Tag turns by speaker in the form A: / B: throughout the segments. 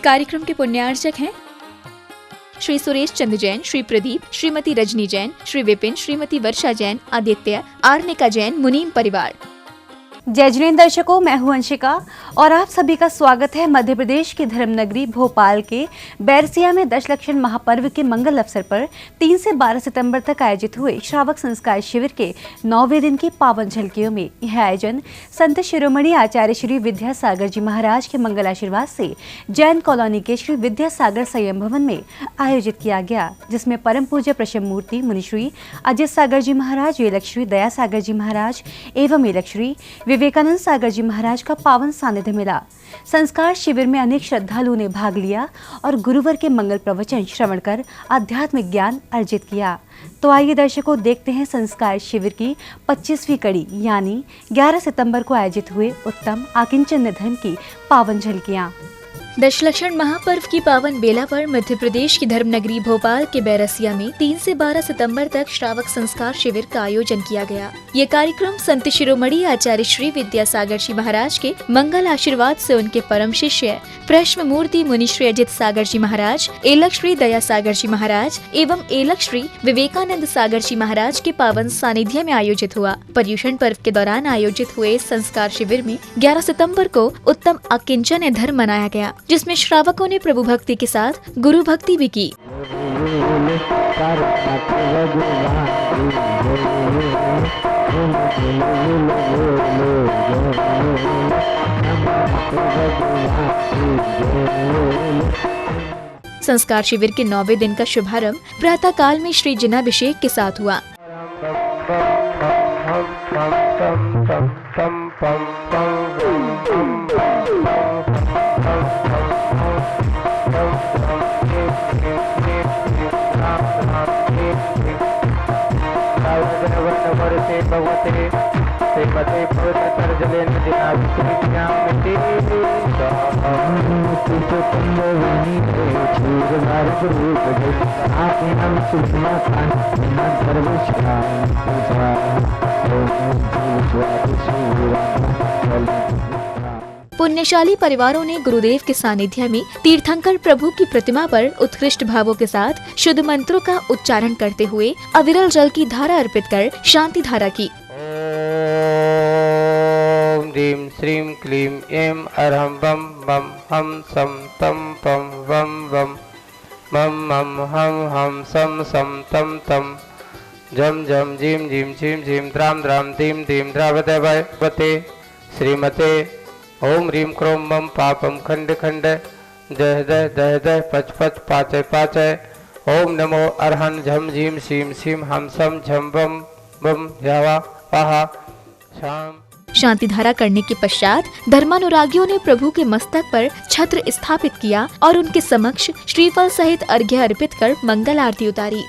A: कार्यक्रम के पुण्यार्चक हैं श्री सुरेश चंद्र जैन, श्री प्रदीप, श्रीमती रजनी जैन, श्री विपिन, श्रीमती वर्षा जैन, आदित्य, आर्निका जैन, मुनीम परिवार।
B: जय जिनेंद्र दर्शकों, मैं हूं अंशिका और आप सभी का स्वागत है मध्य प्रदेश की धर्मनगरी भोपाल के बैरसिया में दशलक्षण महापर्व के मंगल अवसर पर 3 से 12 सितंबर तक आयोजित हुए श्रावक संस्कार शिविर के 9वें दिन की पावन झलकियों में यह आयोजन संत शिरोमणि आचार्य श्री विद्यासागर जी महाराज के मंगल आशीर्वाद से जैन कॉलोनी के श्री विद्यासागर संयम भवन में आयोजित किया गया, जिसमें परम पूज्य प्रशम मूर्ति मुनिश्री अजित सागर जी महाराज, वेलकश्री दया सागर जी महाराज एवं वेलकश्री विवेकानंद सागर जी महाराज का पावन सानिध्य मिला। संस्कार शिविर में अनेक श्रद्धालुओं ने भाग लिया और गुरुवर के मंगल प्रवचन श्रवण कर आध्यात्मिक ज्ञान अर्जित किया। तो आइए दर्शकों, देखते हैं संस्कार शिविर की 25वीं कड़ी यानी 11 सितंबर को आयोजित हुए उत्तम आकिंचन निधन की पावन झलकियां।
A: दशलक्षण महापर्व की पावन बेला पर मध्य प्रदेश की धर्मनगरी भोपाल के बैरसिया में 3 से 12 सितंबर तक श्रावक संस्कार शिविर का आयोजन किया गया। ये कार्यक्रम संत शिरोमणि आचार्य श्री विद्यासागर जी महाराज के मंगल आशीर्वाद से उनके परम शिष्य प्रश्न मूर्ति मुनिश्री अजित सागर जी महाराज, एलक श्री दया सागर जी महाराज एवं एलक श्री विवेकानंद सागर जी महाराज के पावन सानिध्य में आयोजित हुआ। पर्युषण पर्व के दौरान आयोजित हुए संस्कार शिविर में 11 सितंबर को उत्तम आकिंचन धर्म मनाया गया, जिसमें श्रावकों ने प्रभु भक्ति के साथ गुरु भक्ति भी की। संस्कार शिविर के 9वें दिन का शुभारंभ प्रातः काल में श्री जिनाभिषेक के साथ हुआ। पुण्यशाली परिवारों ने गुरुदेव के सानिध्य में तीर्थंकर प्रभु की प्रतिमा पर उत्कृष्ट भावों के साथ शुद्ध मंत्रों का उच्चारण करते हुए अविरल जल की धारा अर्पित कर शांति धारा की।
C: ओम ह्रीं श्रीं क्लीं ऐं अरहं बम बम हम सम तम पम वम वम मम मम हम हम सम सम तम तम जम जम जीम जीम झीम झीम द्राम द्राम धीम धीम द्रावते वते श्रीमते ओम ह्रीं क्रों मम पापम खंड खंड दह दह दह दह पच पच पाचय पाचय ओम नमो अरहन झम झीम शीम शीम हम सम झम बम बम यावा वाहा शाम।
A: शांति धारा करने के पश्चात धर्मानुरागियों ने प्रभु के मस्तक पर छत्र स्थापित किया और उनके समक्ष श्रीफल सहित अर्घ्य अर्पित कर मंगल आरती उतारी।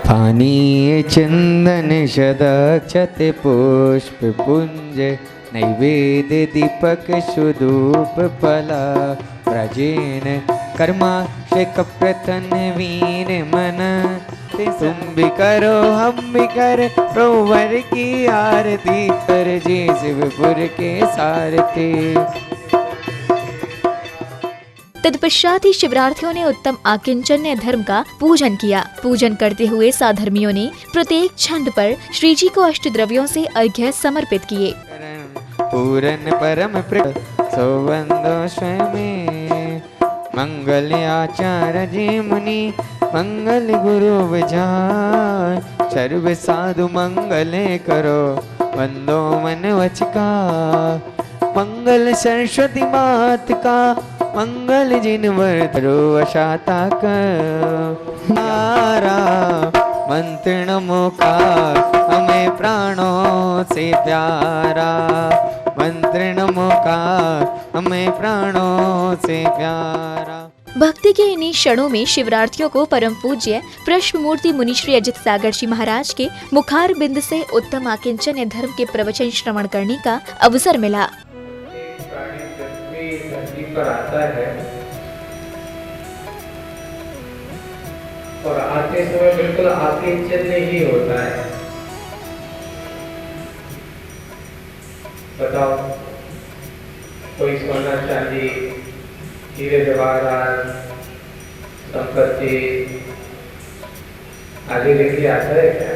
D: पानीय चंदन शदक्षते पुष्प पुंज नैवेद्य दीपक सुधूप फला प्रजेन कर्मा कप्रतन वीन मन तुम भी करो हम भी कर प्रवर की आरती कर जी शिवपुर के सारथी।
A: तत्पश्चात ही शिवरार्थियों ने उत्तम आकिंचन्य धर्म का पूजन किया। पूजन करते हुए साधर्मियों ने प्रत्येक छंद पर श्री जी को अष्टद्रव्यों से अर्घ्य समर्पित किए।
D: पूरन परम सोवंदो स्वयं मंगल आचार्य जी मुनि मंगल गुरु विचार सर्व साधु मंगले करो वंदो मन वचका मंगल सरस्वती मात का मंगल जिन वरो अशाता नारा मंत्र नमोकार हमें प्राणों से प्यारा मंत्र नमोकार हमें प्राणों से प्यारा।
A: भक्ति के इन्हीं क्षणों में शिवरार्थियों को परम पूज्य प्रश्न मूर्ति मुनिश्री अजित सागर जी महाराज के मुखार बिंद से उत्तम आकिंचन धर्म के प्रवचन श्रवण करने का अवसर मिला।
C: पर आता है और आते समय बिल्कुल आकिंचन ही होता है। बताओ, कोई सोना चांदी, हीरे जवाहरात, संपत्ति आगे लेके आता है क्या?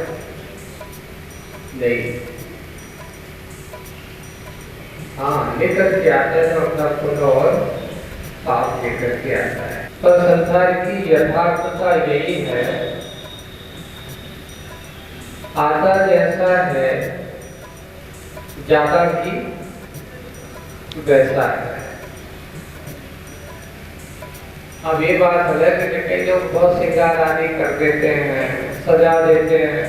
C: नहीं। हाँ, लेकर के आता है तो अपना पुण्य और पाप लेकर के आता है। पर संसार की यथार्थता यही है, आता जैसा है जाता भी वैसा है। अब ये बात अलग है कि कई लोग बहुत श्रृंगार आदि कर देते हैं, सजा देते हैं,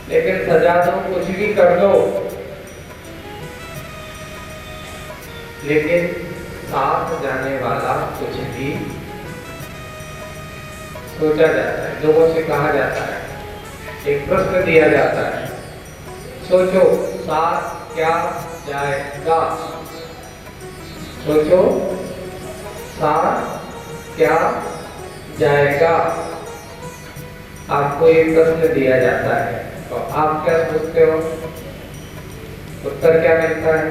C: लेकिन सजा दो, कुछ भी कर दो, लेकिन साथ जाने वाला कुछ भी सोचा जाता है, लोगों से कहा जाता है, एक प्रश्न दिया जाता है, सोचो साथ क्या जाएगा, सोचो साथ क्या जाएगा। आपको एक प्रश्न दिया जाता है तो आप क्या सोचते हो, उत्तर क्या मिलता है?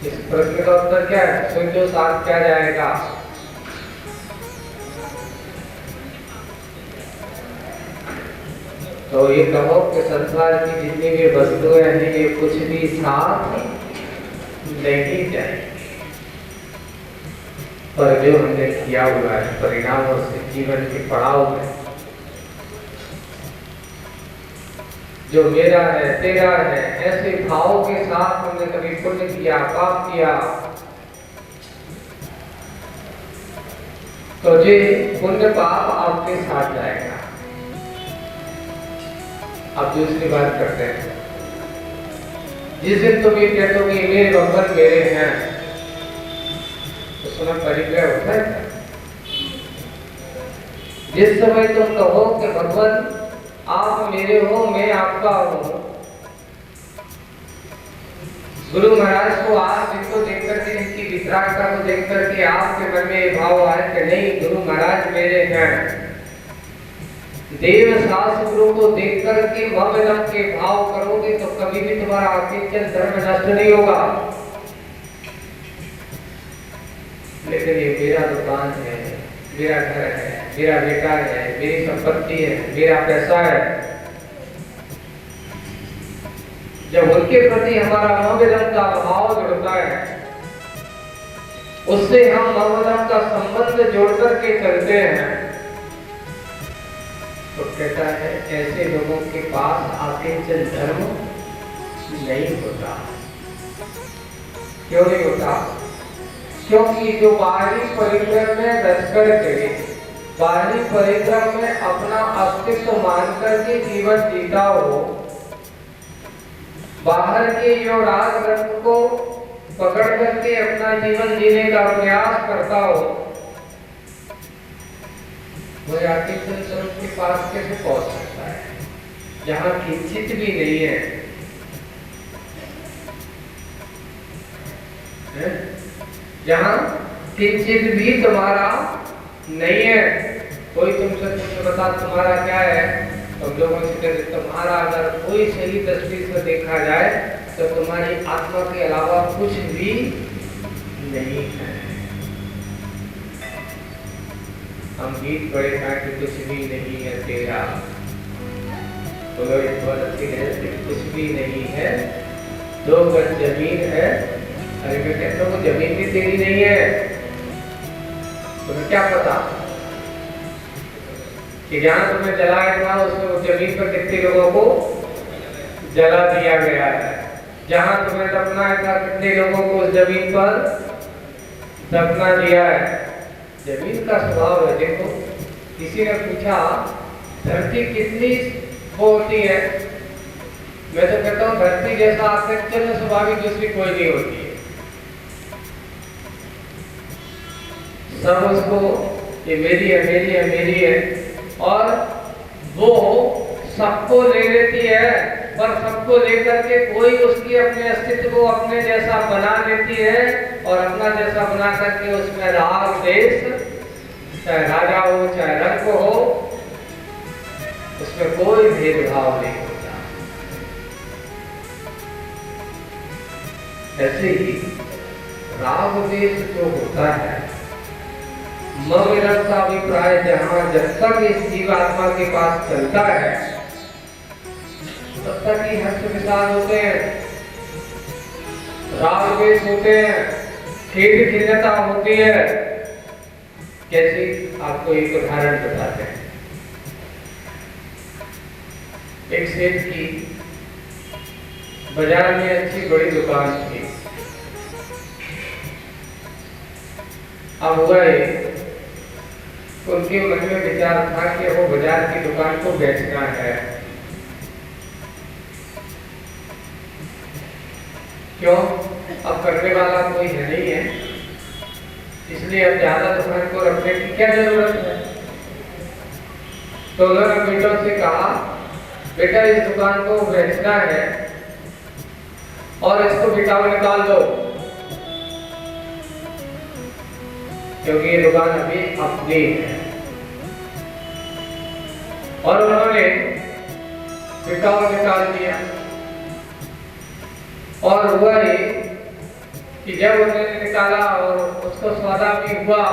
C: इस प्रश्न का उत्तर क्या है? सोचो साथ क्या जाएगा। तो ये कहो कि संसार की जितनी भी वस्तुएं हैं ये कुछ भी साथ नहीं जाएगी, पर जो हमने किया हुआ है परिणाम और जीवन के पड़ाव में, जो मेरा है तेरा है ऐसे भाव के साथ हमने कभी पुण्य किया पाप किया, तो ये पुण्य पाप आपके साथ जाएगा। अब दूसरी बात करते हैं, जिस दिन तुम ये कहते हो कि मेरे भगवान मेरे हैं, तो समय परिग्रह होता है। जिस समय तुम कहो कि भगवान आप मेरे हो मैं आपका हूं, गुरु महाराज को आज जिनको देख करके इनकी वितरागता को देख करके आपके मन में ये भाव आए कि नहीं गुरु महाराज मेरे हैं, देव शास्त्र गुरु को देख करके भवनम के भाव करोगे तो कभी भी तुम्हारा अकिंचन धर्म नष्ट नहीं होगा। लेकिन ये मेरा दुकान है, मेरा घर है, मेरा बेटा है, मेरी संपत्ति है, मेरा पैसा है, जब उनके प्रति हमारा ममदम का भाव जुड़ता है, उससे हम ममदम का संबंध जोड़ करके चलते हैं, तो कहता है ऐसे लोगों के पास अकिंचन धर्म नहीं होता। क्यों नहीं होता? क्योंकि जो बाहरी परिक्रम में रच करके, बाहरी परिक्रम में अपना अस्तित्व मान करके जीवन जीता हो, बाहर के जो राग रंग को पकड़ करके अपना जीवन जीने का प्रयास करता हो, वो अकिंचन स्वरूप के पास कैसे पहुंच सकता है, जहां किंचित भी नहीं है, जहां किंचित भी तुम्हारा नहीं है। कोई तुमसे कुछ बता तुम्हारा क्या है, तुम लोगों से कहते तुम्हारा अगर कोई सही दृष्टि से देखा जाए तो तुम्हारी आत्मा के अलावा कुछ भी नहीं है। हम गीत बड़े हैं कि कुछ भी नहीं है तेरा, बोलो एक बहुत अच्छी है कि कुछ भी नहीं है, 2 गज जमीन है। अरे मैं कहता हूँ जमीन भी तेरी नहीं है, तुम्हें क्या पता कि जहां तुम्हें जलाया था उसमें उस जमीन पर कितने लोगों को जला दिया गया है, जहां तुम्हें दफनाया था कितने लोगों को उस जमीन पर दफना दिया है। जमीन का स्वभाव है। देखो किसी ने पूछा धरती कितनी होती है, मैं तो कहता हूँ धरती जैसा अकिंचन स्वाभाविक दूसरी कोई नहीं होती है। सब उसको ये मेरी है मेरी है मेरी है, और वो सबको ले लेती है, पर सबको लेकर के कोई उसकी अपने अस्तित्व को अपने जैसा बना लेती है, और अपना जैसा बना करके उसमें राग देश, चाहे राजा हो चाहे रंग हो, उसमें कोई भेदभाव नहीं होता।
E: ऐसे ही राग द्वेष जो होता है, ममिरम का अभिप्राय जहां जब तक इस जीवात्मा के पास चलता है तब तक ही हर्ष विषाद होते हैं, राग द्वेष होते हैं, खेद खिन्नता होती है। कैसे? आपको एक उदाहरण बताते हैं। एक सेठ की बाजार में अच्छी बड़ी दुकान थी। अब हुआ उनके मन में विचार था कि वो बाजार की दुकान को बेचना है। क्यों? अब करने वाला कोई है नहीं है, इसलिए अब ज्यादा दुकान को रखने की क्या जरूरत है। तो उन्होंने बेटों से कहा, बेटा इस दुकान को बेचना है और इसको बिकाऊ निकाल दो, क्योंकि ये दुकान अभी अपनी है। और उन्होंने बिकाऊ निकाल दिया। और हुआ ये कि जब उन्होंने निकाला और उसको सौदा भी हुआ,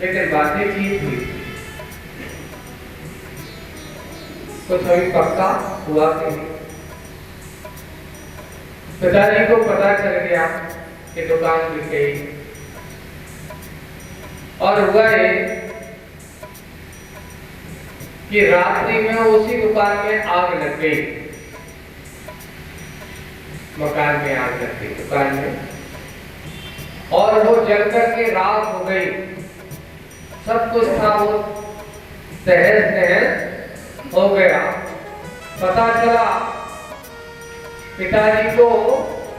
E: लेकिन बातें चीज हुई, कुछ अभी पक्का हुआ नहीं। पिताजी को पता चल गया कि दुकान बिक गई। और हुआ ये कि रात्रि में उसी दुकान में आग लग गई, मकान में आग लग गई, दुकान में, और वो जल करके राख हो गई। सब कुछ था वो तहस नहस हो गया। पता चला पिताजी को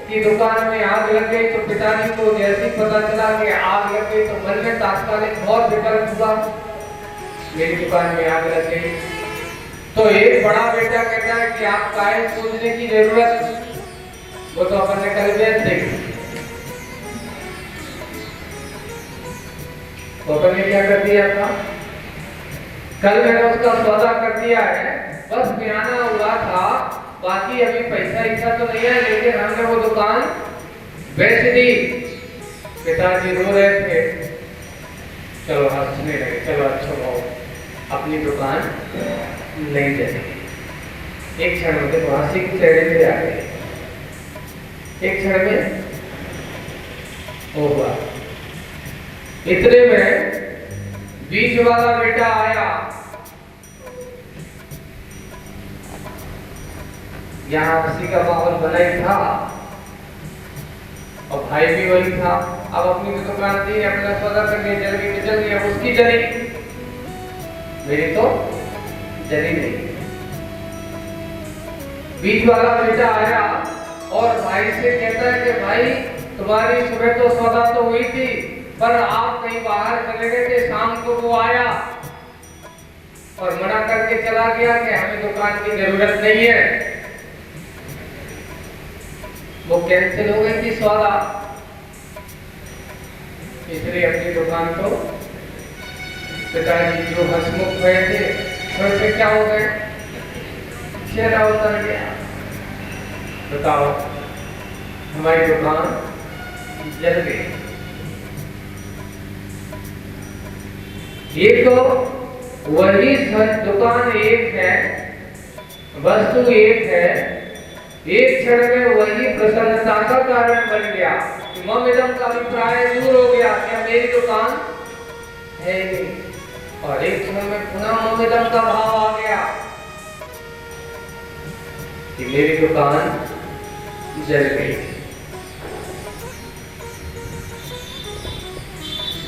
E: कि दुकान में आग लग गई, तो पिताजी को जैसे ही पता चला कि आग लग गई तो मन में तात्कालिक बहुत विकल्प हुआ, मेरी दुकान में आग लग गई। तो एक बड़ा बेटा कहता है कि आप काहे सोचने की जरूरत, वो तो अपन ने कल बेच देगी। तो अपन ने क्या कर दिया था, कल मैंने उसका सौदा कर दिया है, बस बयाना हुआ था, बाकी अभी पैसा इच्छा तो नहीं है, लेकिन हमने वो दुकान बेच दी। पिताजी रो रहे थे, चलो हंसने लगे, चलो अच्छा भाव अपनी दुकान नहीं जाएगी। एक क्षण में तो हंसी के चेहरे पे आ गए, एक क्षण में हो हुआ। इतने में बीच वाला बेटा आया, यहाँ हंसी का माहौल बना ही था और भाई भी वही था। अब अपनी दुकान थी, अपना सौदा करके जल गई तो जल गई, अब उसकी जली, मेरी तो जली नहीं। बीच वाला बेटा आया और भाई से कहता है कि भाई तुम्हारी सुबह तो सौदा तो हुई थी, पर आप कहीं बाहर चले गए थे, शाम को वो आया और मना करके चला गया कि हमें दुकान की जरूरत नहीं है, वो कैंसिल हो गई थी सौदा, इसलिए अपनी दुकान को पिताजी जो हंसमुख हुए थे थोड़े से क्या हो गए, चेहरा उतर गया। बताओ, हमारी दुकान जल गई। ये तो वही दुकान एक है, वस्तु एक है, एक क्षण में वही प्रसन्नता का कारण बन गया कि ममिदम का अभिप्राय दूर हो गया कि मेरी दुकान है नहीं, और एक क्षण में पुनः ममिदम का भाव आ गया कि मेरी दुकान जल गई।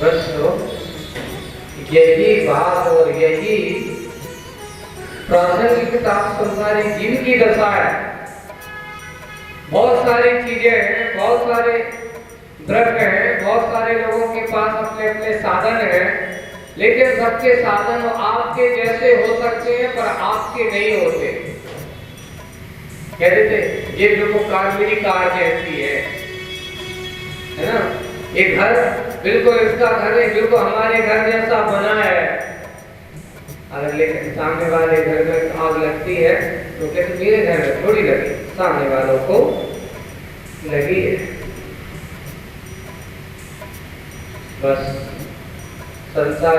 E: बस यही बात और यही प्रासंगिकता संसारी जीव की दशा है। बहुत सारी चीजें हैं, बहुत सारे द्रव्य हैं, बहुत सारे लोगों के पास अपने अपने साधन हैं, लेकिन सबके साधन आपके जैसे हो सकते हैं पर आपके नहीं होते। कहते थे ये बिल्कुल कार मेरी कार जैसी है ना, ये घर बिल्कुल इसका घर है, बिल्कुल हमारे घर जैसा बना है। अगर लेकिन सामने वाले घर में आग लगती है तो कहते मेरे घर में थोड़ी लगी, सामने वालों को लगी है। बस संसार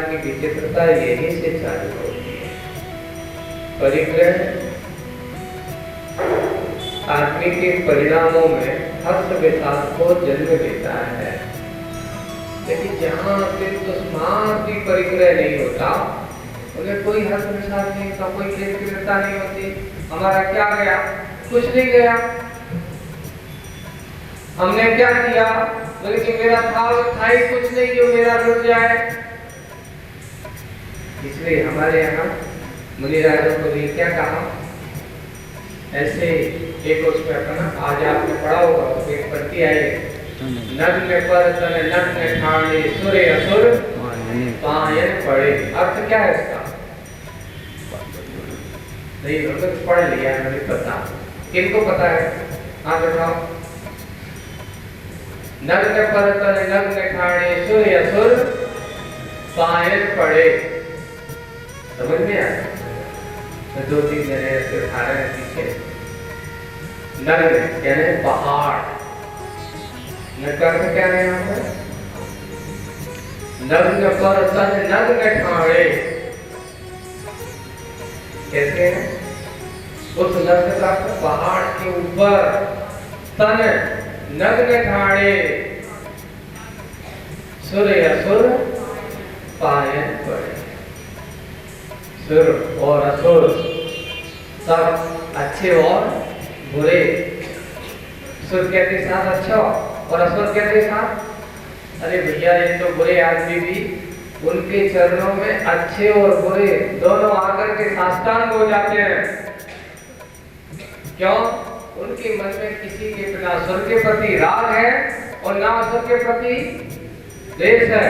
E: की विचित्रता यही से चालू होती है। परिग्रह आदमी के परिणामों में हर्ष विषाद को जन्म देता है, लेकिन जहाँ भी परिग्रह नहीं होता, उन्हें कोई हर्ष विषाद नहीं होता, कोई कृतज्ञता नहीं होती। हमारा क्या गया? कुछ नहीं गया। हमने क्या किया? बल्कि मेरा था ही कुछ नहीं जो मेरा रुक जाए। इसलिए हमारे यहाँ मुनिराजों को भी क्या कहा? ऐसे एक उसमें अपना आज आपने पढ़ा होगा, उसमें एक पंक्ति आई, नग्न पर तन नग्न ठाणे सुरे असुर पायन पड़े। अर्थ क्या है इसका? नहीं, तो पढ़ लिया, नहीं पता। किनको पता है? हाँ बताओ। नग्न पर तन नग्न ठाणे सुरे असुर पायन पड़े। समझ में आया? तो 2-3 जने ऐसे उठा रहे हैं पीछे। नग्न यानी पहाड़। नगर से क्या है यहाँ पर? नग्न पर तन नग्न ठाणे। कैसे है? उस नग्न का पहाड़ के ऊपर तन नग्न ठाणे सुर असुर पायन पड़े। सुर और असुर सब अच्छे और बुरे। सुर कहते साथ अच्छा और असुर कहते साथ, अरे भैया ये तो बुरे आदमी भी उनके चरणों में अच्छे और बुरे दोनों आकर के साष्टांग हो जाते हैं। क्यों? उनके मन में किसी के ना असुर के प्रति राग है और ना असुर के प्रति द्वेष है।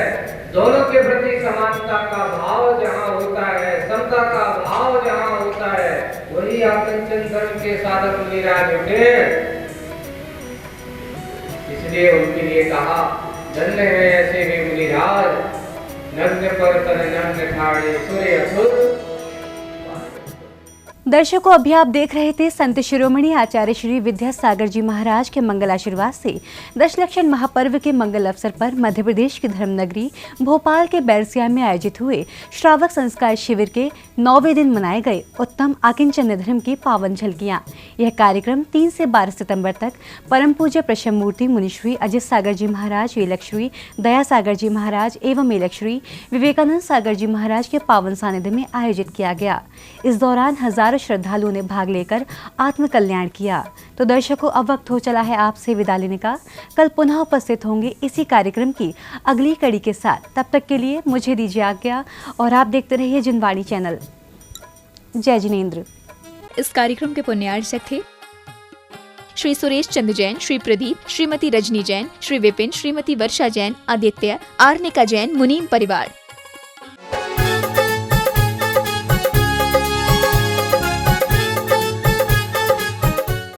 E: दोनों के प्रति समानता का भाव जहाँ होता है, समता का भाव जहाँ होता है, वही आकंचन धर्म के साधक मुनिराज होते हैं। इसलिए उनके लिए कहा, धन्य है ऐसे वे मुनिराज, नग्न पर तन नग्न ठाणे सुरे असुर।
B: दर्शकों, अभी आप देख रहे थे संत शिरोमणि आचार्य श्री विद्यासागर जी महाराज के मंगल आशीर्वाद से दशलक्षण महापर्व के मंगल अवसर पर मध्य प्रदेश की धर्मनगरी भोपाल के बैरसिया में आयोजित हुए श्रावक संस्कार शिविर के 9वें दिन मनाए गए उत्तम आकिंचन धर्म की पावन झलकियां। यह कार्यक्रम 3 से 12 सितंबर तक परम पूज्य प्रशम मूर्ति मुनिश्री अजित सागर जी महाराज, वेलकश्री दया सागर जी महाराज एवं मेलकश्री विवेकानंद सागर जी महाराज के पावन सानिध्य में आयोजित किया गया। इस दौरान हजारों श्रद्धालुओं ने भाग लेकर आत्म कल्याण किया। तो दर्शकों, अब वक्त हो चला है आपसे विदा लेने का। कल पुनः उपस्थित होंगे इसी कार्यक्रम की अगली कड़ी के साथ। तब तक के लिए मुझे दीजिए आज्ञा और आप देखते रहिए जिनवाणी चैनल। जय जिनेंद्र।
A: इस कार्यक्रम के पुण्यार्चक थे श्री सुरेश चंद्र जैन, श्री प्रदीप, श्रीमती रजनी जैन, श्री विपिन, श्रीमती वर्षा जैन, आदित्य, आर्निका जैन, मुनीम परिवार।